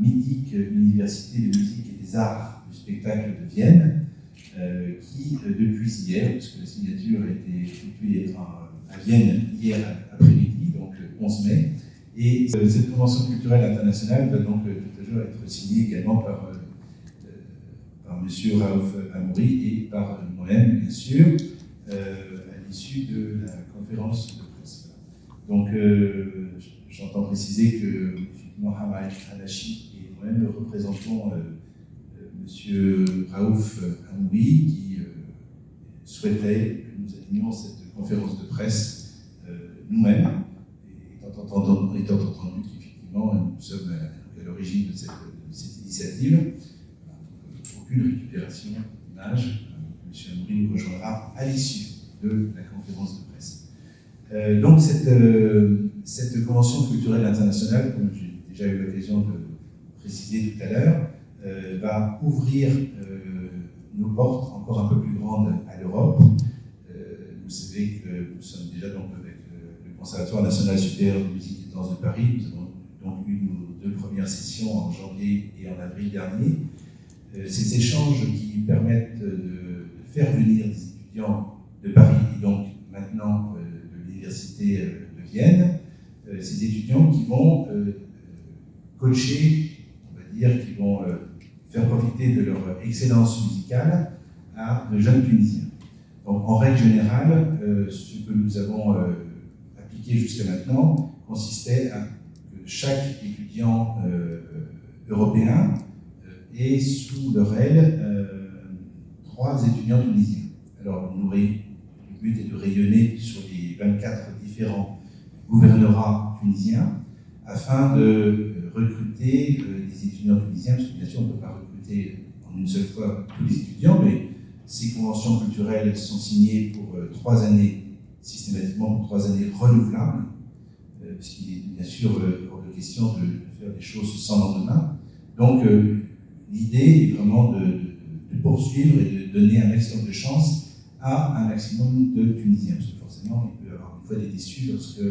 mythique Université de musique et des arts du spectacle de Vienne, qui, depuis hier, puisque la signature a été effectuée à Vienne hier après-midi, donc le 11 mai, et cette convention culturelle internationale va donc tout à l'heure être signée également par M. Raouf Amouri et par moi-même, bien sûr, à l'issue de la conférence de presse. Donc, j'entends préciser que Mohamed Hadachi et moi-même représentons M. Raouf Amouri qui souhaitait que nous animions cette conférence de presse nous-mêmes, étant entendu qu'effectivement nous sommes à l'origine de cette initiative. Aucune récupération d'image. M. Amouri nous rejoindra à l'issue de la conférence de presse. Donc cette convention culturelle internationale, comme j'ai déjà eu l'occasion de préciser tout à l'heure, va ouvrir nos portes encore un peu plus grandes à l'Europe. Vous savez que nous sommes déjà donc avec le Conservatoire national supérieur de musique et de danse de Paris. Nous avons donc eu nos 2 premières sessions en janvier et en avril dernier. Ces échanges qui permettent de faire venir des étudiants de Paris et donc maintenant de l'Université de Vienne, ces étudiants qui vont coacher, on va dire, qui vont faire profiter de leur excellence musicale à de jeunes Tunisiens. Donc en règle générale, ce que nous avons appliqué jusqu'à maintenant consistait à que chaque étudiant européen ait sous leur aile 3 étudiants tunisiens. Alors le but est de rayonner sur les 24 différents gouvernorats tunisiens afin de recruter des étudiants tunisiens, parce que bien sûr on ne peut pas recruter en une seule fois tous les étudiants, mais ces conventions culturelles sont signées pour 3 années, systématiquement pour 3 années renouvelables, puisqu'il est bien sûr hors de question de faire des choses sans lendemain. Donc l'idée est vraiment de poursuivre et de donner un maximum de chance à un maximum de Tunisiens, parce que forcément il peut y avoir une fois des déçus lorsque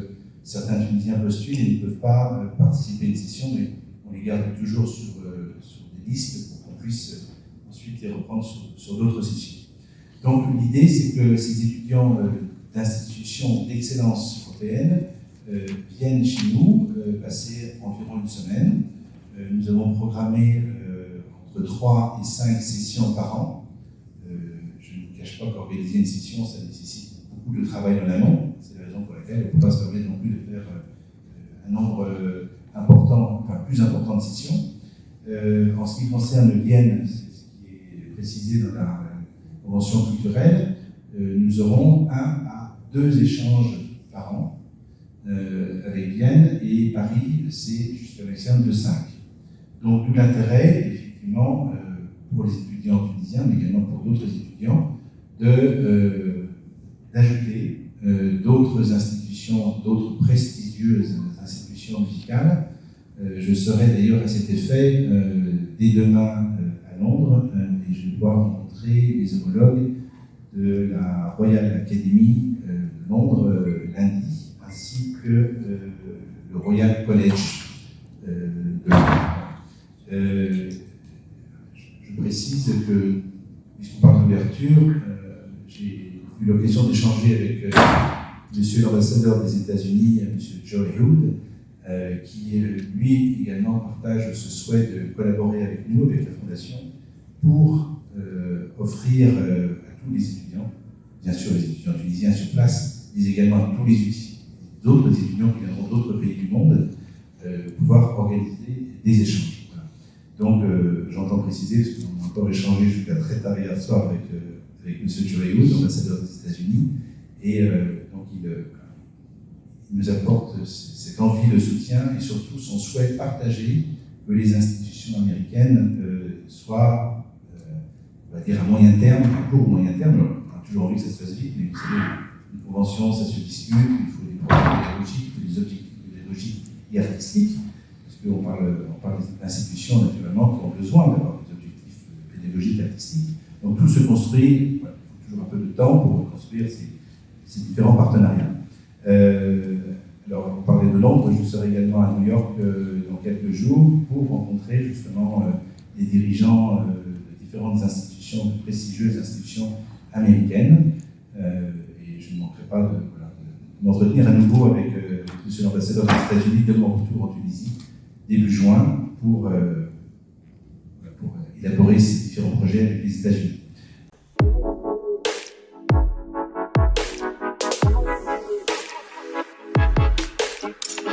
certains Tunisiens postulent et ne peuvent pas participer à une session, mais on les garde toujours sur des listes pour qu'on puisse ensuite les reprendre sur d'autres sessions. Donc l'idée, c'est que ces étudiants d'institutions d'excellence européenne viennent chez nous passer environ une semaine. Nous avons programmé entre 3 et 5 sessions par an. Je ne vous cache pas qu'organiser une session, ça nécessite beaucoup de travail en amont. C'est la raison pour laquelle on ne peut pas se permettre non plus de faire un nombre plus important de sessions. En ce qui concerne Vienne, c'est ce qui est précisé dans la convention culturelle, nous aurons 1 à 2 échanges par an avec Vienne, et Paris, c'est jusqu'à maximum de 5. Donc tout l'intérêt, effectivement, pour les étudiants tunisiens, mais également pour d'autres étudiants, d'ajouter d'autres institutions, d'autres prestigieuses institutions musicales. Je serai d'ailleurs à cet effet dès demain à Londres, et je vais pouvoir rencontrer les homologues de la Royal Academy de Londres lundi, ainsi que le Royal College de Londres. Je précise que, puisqu'on parle d'ouverture, j'ai eu l'occasion d'échanger avec monsieur l'ambassadeur des États-Unis, monsieur Joey Hood, qui lui également partage ce souhait de collaborer avec nous, avec la Fondation, pour offrir à tous les étudiants, bien sûr les étudiants tunisiens sur place, mais également à tous les autres étudiants qui viendront d'autres pays du monde, pouvoir organiser des échanges. Voilà. Donc j'entends préciser, parce qu'on a encore échangé jusqu'à très tard hier soir avec M. Joey Hood, ambassadeur des États-Unis, et donc il nous apporte cette envie de soutien et surtout son souhait partagé que les institutions américaines soient, on va dire, à moyen terme, à court ou moyen terme. Alors, on a toujours envie que ça se fasse vite, mais vous savez, une convention, ça se discute, il faut des programmes pédagogiques, il faut des objectifs pédagogiques et artistiques, parce qu'on parle d'institutions, naturellement, qui ont besoin d'avoir des objectifs pédagogiques et artistiques. Donc tout se construit, voilà, il faut toujours un peu de temps pour construire ces différents partenariats. Alors, on parlait de Londres, je serai également à New York dans quelques jours pour rencontrer justement les dirigeants de différentes institutions, de prestigieuses institutions américaines. Et je ne manquerai pas de m'entretenir à nouveau avec M. l'ambassadeur des États-Unis de mon retour en Tunisie début juin pour élaborer ces différents projets avec les États-Unis.